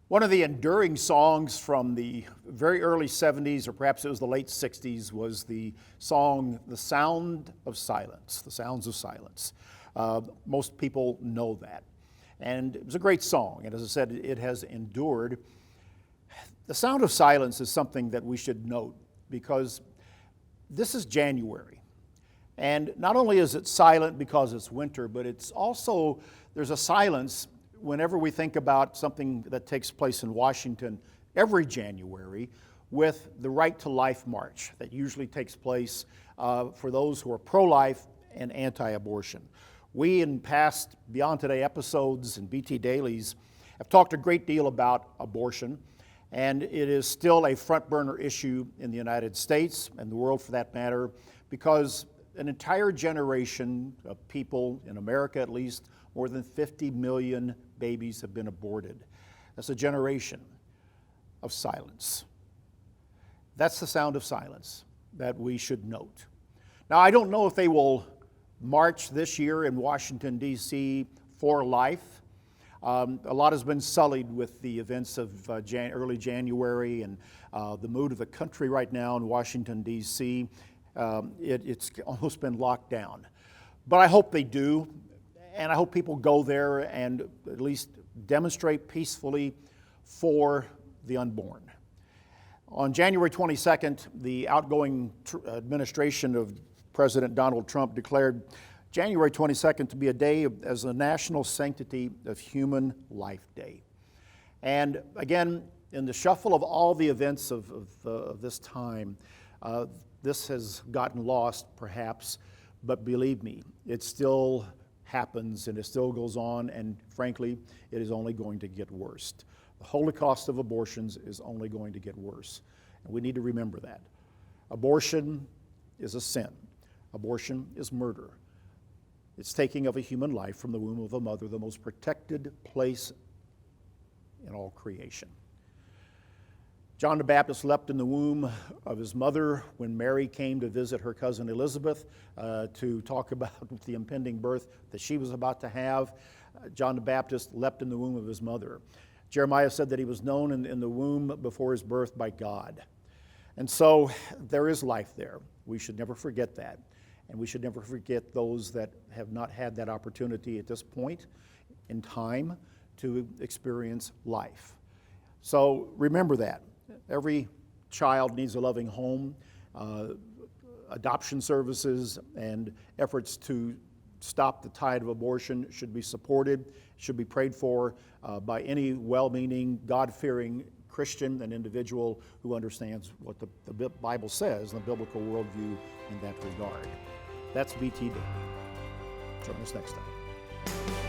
One of the enduring songs from the very early 70s, or perhaps it was the late 60s, was the song The Sound of Silence, The Sounds of Silence. Most people know that. And it was a great song, and as I said, it has endured. The Sound of Silence is something that we should note because this is January. And not only is it silent because it's winter, but it's also, there's a silence whenever we think about something that takes place in Washington every January with the Right to Life March that usually takes place for those who are pro-life and anti-abortion. We, in past Beyond Today episodes and BT Dailies, have talked a great deal about abortion, and it is still a front burner issue in the United States and the world for that matter, because an entire generation of people, in America at least, more than 50 million babies have been aborted. That's a generation of silence. That's the sound of silence that we should note. Now, I don't know if they will march this year in Washington, D.C. for life. A lot has been sullied with the events of early January and the mood of the country right now in Washington, D.C. It's almost been locked down. But I hope they do, and I hope people go there and at least demonstrate peacefully for the unborn. On January 22nd, the outgoing administration of President Donald Trump declared January 22nd to be a day as a National Sanctity of Human Life Day. And again, in the shuffle of all the events of this time, this has gotten lost perhaps, but believe me, it still happens and it still goes on, and frankly, it is only going to get worse. The holocaust of abortions is only going to get worse, and we need to remember that. Abortion is a sin. Abortion is murder. It's taking of a human life from the womb of a mother, the most protected place in all creation. John the Baptist leapt in the womb of his mother when Mary came to visit her cousin Elizabeth to talk about the impending birth that she was about to have. John the Baptist leapt in the womb of his mother. Jeremiah said that he was known in the womb before his birth by God. And so there is life there. We should never forget that. And we should never forget those that have not had that opportunity at this point in time to experience life. So remember that. Every child needs a loving home. Adoption services and efforts to stop the tide of abortion should be supported, should be prayed for by any well-meaning, God-fearing Christian and individual who understands what the Bible says and the biblical worldview in that regard. That's BT Day. Join us next time.